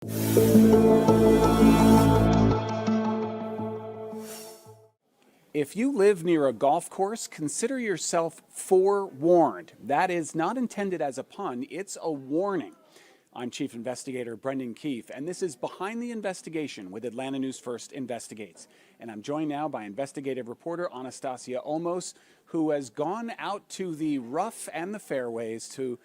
If you live near a golf course, consider yourself forewarned. That is not intended as a pun, it's a warning. I'm Chief Investigator Brendan Keefe, and this is Behind the Investigation with Atlanta News First Investigates. And I'm joined now by investigative reporter Anastasia Olmos, who has gone out to the rough and the fairways to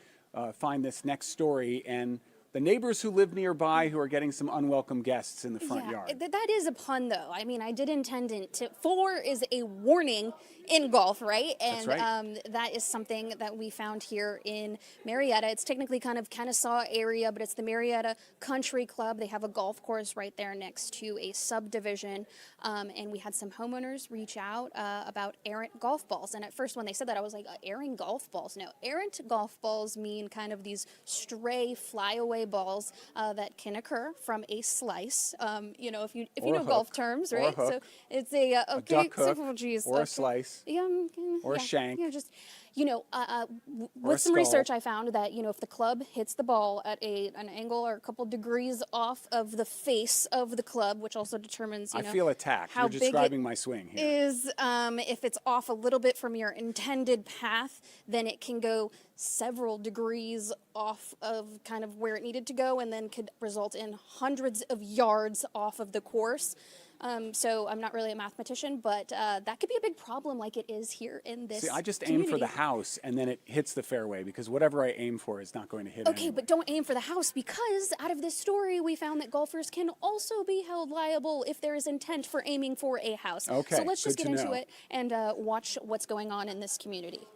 find this next story, and the neighbors who live nearby who are getting some unwelcome guests in the front yard. That is a pun, though. I mean, I did intend it to. Four is a warning in golf, right? And that's right. That is something that we found here in Marietta. It's technically kind of Kennesaw area, but it's the Marietta Country Club. They have a golf course right there next to a subdivision. And we had some homeowners reach out about errant golf balls. And at first when they said that, I was like, errant golf balls? No, errant golf balls mean kind of these stray flyaway balls that can occur from a slice. You know, if you know golf terms, right? So it's a duck hook, or a slice. Or a shank. Yeah, just, with some research I found that, if the club hits the ball at an angle or a couple degrees off of the face of the club, which also determines, I feel attacked. How You're describing my swing here. Is, if it's off a little bit from your intended path, then it can go several degrees off of kind of where it needed to go, and then could result in hundreds of yards off of the course. So I'm not really a mathematician, but that could be a big problem like it is here in this See, I just community. aim for the house, and then it hits the fairway, because whatever I aim for is not going to hit Okay, anyone. but don't aim for the house, because out of this story, we found that golfers can also be held liable if there is intent for aiming for a house. Okay, so let's just good get to into know. it and watch what's going on in this community.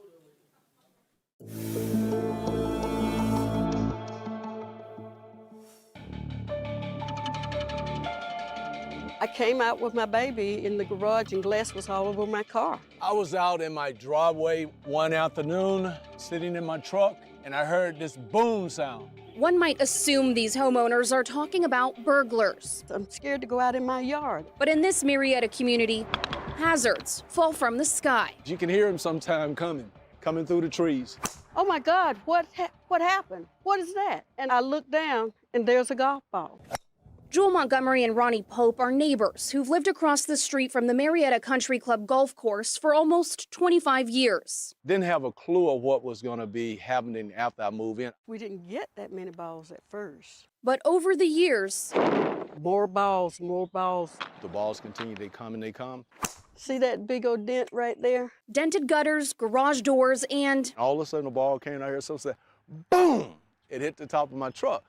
I came out with my baby in the garage and glass was all over my car. I was out in my driveway one afternoon, sitting in my truck, and I heard this boom sound. One might assume these homeowners are talking about burglars. I'm scared to go out in my yard. But in this Marietta community, hazards fall from the sky. You can hear them sometime coming through the trees. Oh my God, what happened? What is that? And I look down and there's a golf ball. Jewel Montgomery and Ronnie Pope are neighbors who've lived across the street from the Marietta Country Club golf course for almost 25 years. Didn't have a clue of what was gonna be happening after I moved in. We didn't get that many balls at first. But over the years, More balls, more balls. The balls continue, they come and they come. See that big old dent right there? dented gutters, garage doors, and All of a sudden the ball came out here, so it said, boom! It hit the top of my truck.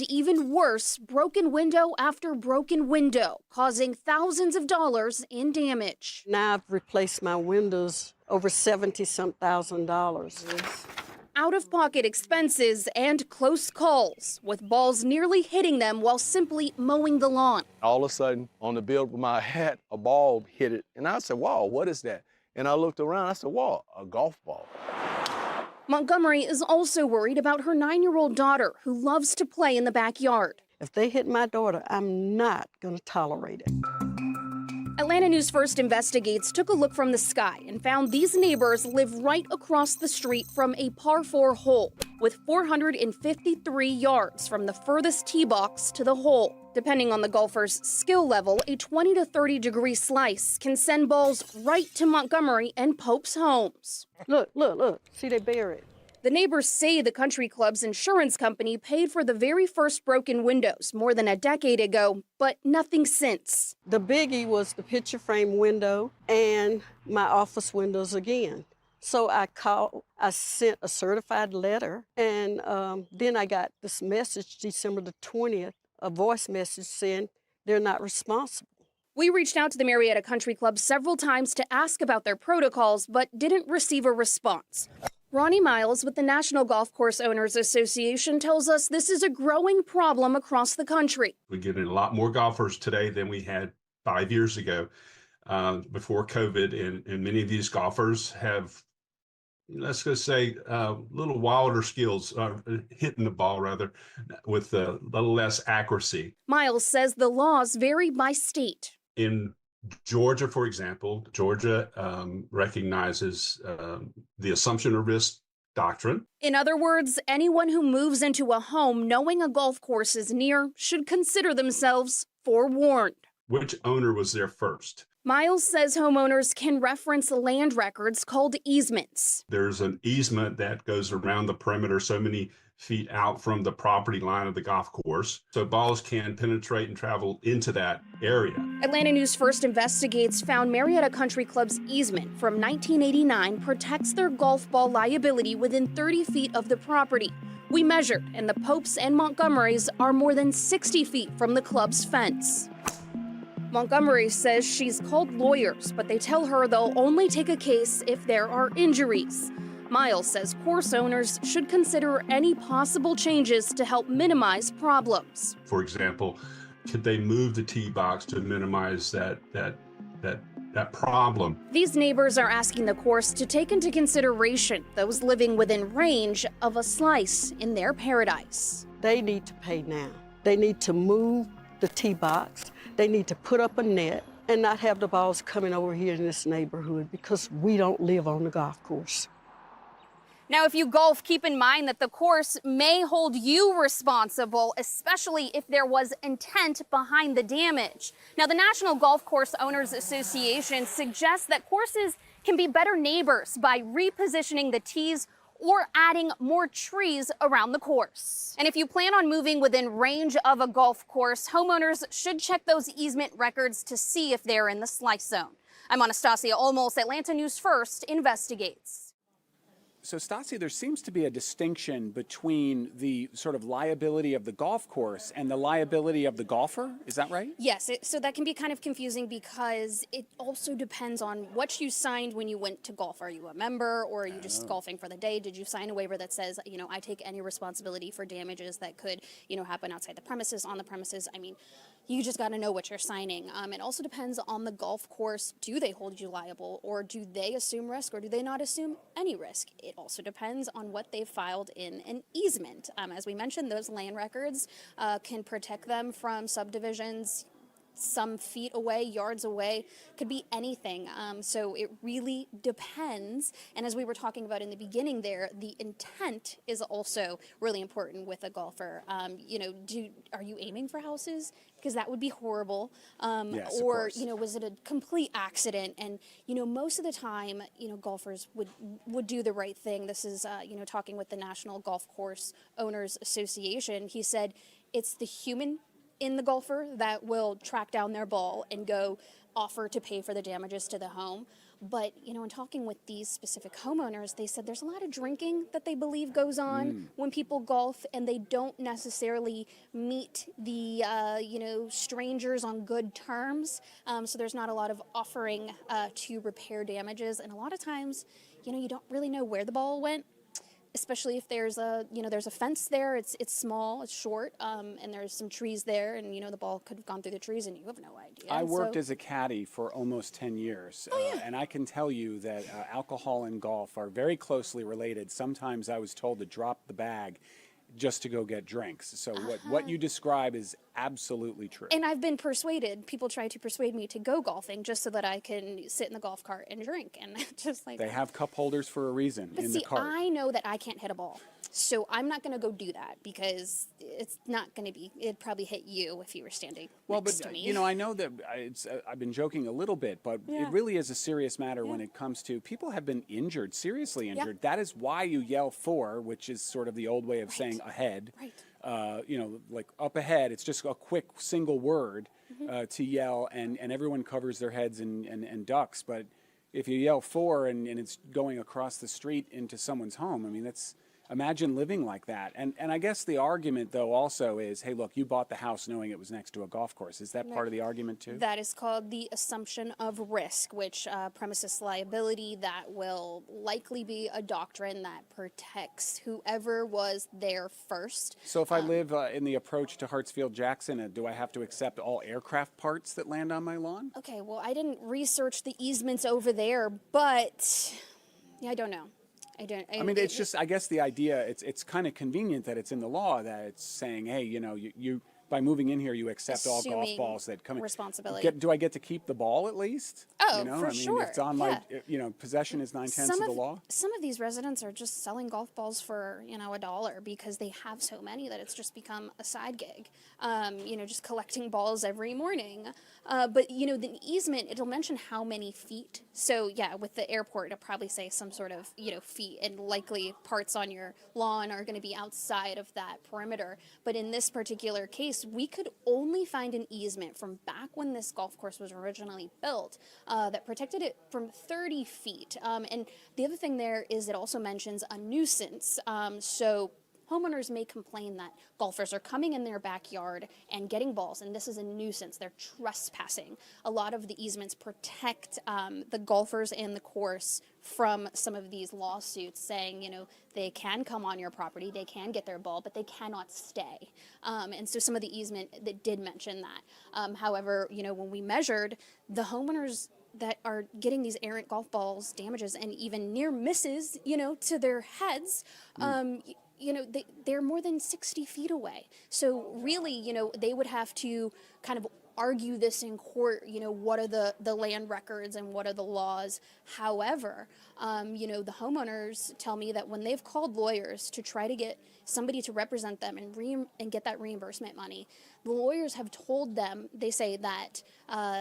even worse, broken window after broken window, causing thousands of dollars in damage. Now I've replaced my windows over $70-some thousand. Out-of-pocket expenses and close calls, with balls nearly hitting them while simply mowing the lawn. All of a sudden, on the bill with my hat, a ball hit it. And I said, wow, what is that? And I looked around, I said, wow, a golf ball. Montgomery is also worried about her 9-year-old daughter, who loves to play in the backyard. If they hit my daughter, I'm not gonna tolerate it. Atlanta News First Investigates took a look from the sky and found these neighbors live right across the street from a par 4 hole, with 453 yards from the furthest tee box to the hole. Depending on the golfer's skill level, a 20 to 30 degree slice can send balls right to Montgomery and Pope's homes. Look, look, look. See, they buried. The neighbors say the country club's insurance company paid for the very first broken windows more than a decade ago, but nothing since. The biggie was the picture frame window and my office windows again. So I sent a certified letter, and then I got this message December the 20th, a voice message saying they're not responsible. We reached out to the Marietta Country Club several times to ask about their protocols, but didn't receive a response. Ronnie Miles with the National Golf Course Owners Association tells us this is a growing problem across the country. We're getting a lot more golfers today than we had 5 years ago before COVID, and many of these golfers have, let's just say, little wilder skills, hitting the ball rather, with a little less accuracy. Miles says the laws vary by state. In Georgia, for example, Georgia recognizes the assumption of risk doctrine. In other words, anyone who moves into a home knowing a golf course is near should consider themselves forewarned. Which owner was there first? Miles says homeowners can reference land records called easements. There's an easement that goes around the perimeter so many feet out from the property line of the golf course, so balls can penetrate and travel into that area. Atlanta News First Investigates found Marietta Country Club's easement from 1989 protects their golf ball liability within 30 feet of the property. We measured, and the Popes and Montgomerys are more than 60 feet from the club's fence. Montgomery says she's called lawyers, but they tell her they'll only take a case if there are injuries. Miles says course owners should consider any possible changes to help minimize problems. For example, could they move the tee box to minimize that problem? These neighbors are asking the course to take into consideration those living within range of a slice in their paradise. They need to pay now. They need to move the tee box. They need to put up a net and not have the balls coming over here in this neighborhood because we don't live on the golf course. Now, if you golf, keep in mind that the course may hold you responsible, especially if there was intent behind the damage. Now, the National Golf Course Owners Association suggests that courses can be better neighbors by repositioning the tees or adding more trees around the course. And if you plan on moving within range of a golf course, homeowners should check those easement records to see if they're in the slice zone. I'm Anastasia Olmos, Atlanta News First Investigates. So, Stassi, there seems to be a distinction between the sort of liability of the golf course and the liability of the golfer. Is that right? Yes, so that can be kind of confusing because it also depends on what you signed when you went to golf. Are you a member or are you just golfing for the day? Did you sign a waiver that says, I take any responsibility for damages that could, happen outside the premises, on the premises? I mean, you just got to know what you're signing. It also depends on the golf course. Do they hold you liable, or do they assume risk, or do they not assume any risk? It also depends on what they've filed in an easement. As we mentioned, those land records can protect them from subdivisions some feet away, yards away, could be anything. So it really depends. And as we were talking about in the beginning there, the intent is also really important with a golfer. Are you aiming for houses? Because that would be horrible. Yes, or, was it a complete accident? And, most of the time, golfers would do the right thing. This is, talking with the National Golf Course Owners Association. He said it's the human in the golfer that will track down their ball and go offer to pay for the damages to the home. But, in talking with these specific homeowners, they said there's a lot of drinking that they believe goes on when people golf, and they don't necessarily meet the, strangers on good terms. So there's not a lot of offering to repair damages. And a lot of times, you don't really know where the ball went. Especially if there's a fence there, it's small, it's short, and there's some trees there, and the ball could have gone through the trees, and you have no idea. I worked as a caddy for almost 10 years, and I can tell you that alcohol and golf are very closely related. Sometimes I was told to drop the bag just to go get drinks. So what you describe is absolutely true. And I've been persuaded. People try to persuade me to go golfing just so that I can sit in the golf cart and drink. And just like they have cup holders for a reason in the cart. I know that I can't hit a ball. So I'm not going to go do that because it's not going to be, it'd probably hit you if you were standing next to me. I know that I've been joking a little bit, but it really is a serious matter when it comes to people have been injured, seriously injured. That is why you yell for, which is sort of the old way of saying ahead. Like up ahead, it's just a quick single word to yell, and everyone covers their heads and ducks. But if you yell for and it's going across the street into someone's home, I mean, imagine living like that. And I guess the argument, though, also is, hey, look, you bought the house knowing it was next to a golf course. Is that part of the argument, too? That is called the assumption of risk, which premises liability, that will likely be a doctrine that protects whoever was there first. So if I live in the approach to Hartsfield-Jackson, do I have to accept all aircraft parts that land on my lawn? Okay, well, I didn't research the easements over there, but I don't know. I mean, it's just, I guess the idea, it's kind of convenient that it's in the law, that it's saying, hey, you by moving in here, you accept all golf Assuming balls that come in. responsibility. Do I get to keep the ball at least? Oh, you know? for I mean, sure. If it's on my, possession is 9/10 of the law. Some of these residents are just selling golf balls for $1 because they have so many that it's just become a side gig. Just collecting balls every morning. But the easement, it'll mention how many feet. So yeah, with the airport, it'll probably say some sort of feet, and likely parts on your lawn are going to be outside of that perimeter. But in this particular case, we could only find an easement from back when this golf course was originally built that protected it from 30 feet. And the other thing there is it also mentions a nuisance. So homeowners may complain that golfers are coming in their backyard and getting balls, and this is a nuisance. They're trespassing. A lot of the easements protect the golfers and the course from some of these lawsuits saying, they can come on your property, they can get their ball, but they cannot stay. And so some of the easement that did mention that. However, when we measured, the homeowners that are getting these errant golf balls damages and even near misses, to their heads, they're more than 60 feet away. So really, they would have to kind of argue this in court, what are the land records and what are the laws. However, the homeowners tell me that when they've called lawyers to try to get somebody to represent them and get that reimbursement money, the lawyers have told them, they say that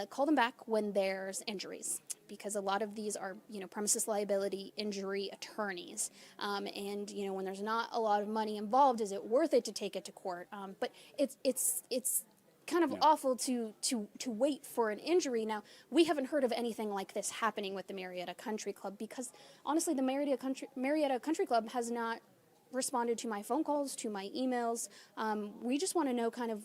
call them back when there's injuries, because a lot of these are, premises liability injury attorneys. And, when there's not a lot of money involved, is it worth it to take it to court? But it's kind of awful to wait for an injury. Now, we haven't heard of anything like this happening with the Marietta Country Club because, honestly, the Marietta Country Club has not responded to my phone calls, to my emails. We just want to know kind of,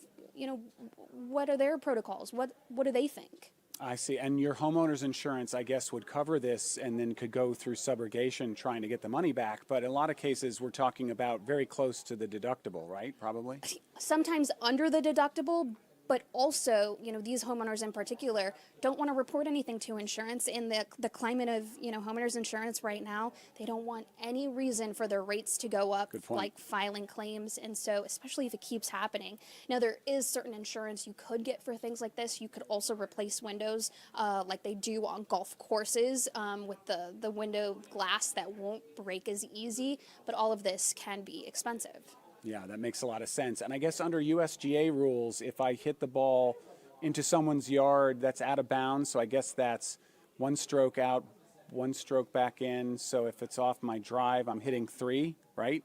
what are their protocols? What do they think? I see. And your homeowner's insurance, I guess, would cover this and then could go through subrogation trying to get the money back. But in a lot of cases, we're talking about very close to the deductible, right? Probably? Sometimes under the deductible, but also, these homeowners in particular don't want to report anything to insurance. In the climate of, homeowners insurance right now, they don't want any reason for their rates to go up, like filing claims. And so, especially if it keeps happening. Now, there is certain insurance you could get for things like this. You could also replace windows like they do on golf courses with the window glass that won't break as easy. But all of this can be expensive. Yeah, that makes a lot of sense. And I guess under USGA rules, if I hit the ball into someone's yard, that's out of bounds. So I guess that's one stroke out, one stroke back in. So if it's off my drive, I'm hitting 3, right?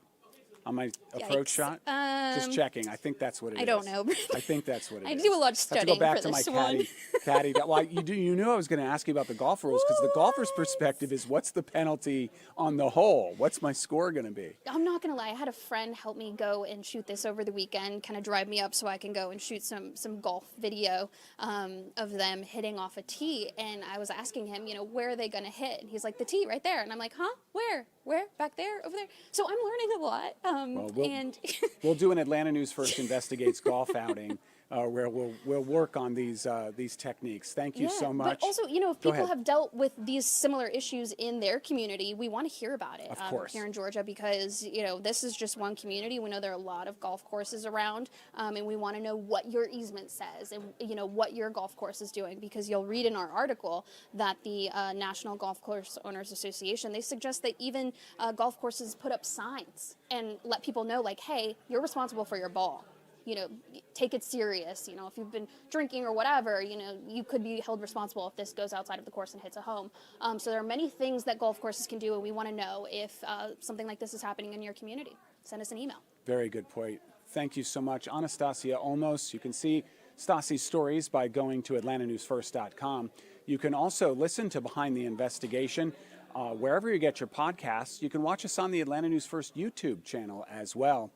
On my approach shot? Just checking. I think that's what it is. I don't know. I think that's what it is. I do a lot of studying I have to go back for to my this one. caddy. Well, you knew I was going to ask you about the golf rules because the golfer's perspective is what's the penalty on the hole? What's my score going to be? I'm not going to lie. I had a friend help me go and shoot this over the weekend, kind of drive me up so I can go and shoot some golf video of them hitting off a tee. And I was asking him, where are they going to hit? And he's like, the tee right there. And I'm like, huh? Where? Back there? Over there? So I'm learning a lot. We'll do an Atlanta News First Investigates golf outing where we'll work on these techniques. Thank you so much. But also, if people have dealt with these similar issues in their community, we want to hear about it. Of course. Here in Georgia, because this is just one community. We know there are a lot of golf courses around, and we want to know what your easement says and what your golf course is doing, because you'll read in our article that the National Golf Course Owners Association, they suggest that even golf courses put up signs and let people know, like, hey, you're responsible for your ball. Take it serious. If you've been drinking or whatever, you could be held responsible if this goes outside of the course and hits a home. So there are many things that golf courses can do, and we want to know if something like this is happening in your community. Send us an email. Very good point. Thank you so much, Anastasia Olmos. You can see Stasi's stories by going to atlantanewsfirst.com. You can also listen to Behind the Investigation wherever you get your podcasts. You can watch us on the Atlanta News First YouTube channel as well.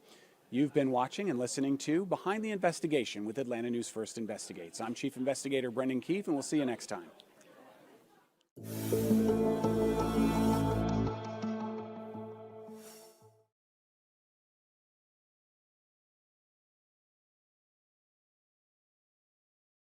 You've been watching and listening to Behind the Investigation with Atlanta News First Investigates. I'm Chief Investigator Brendan Keefe, and we'll see you next time.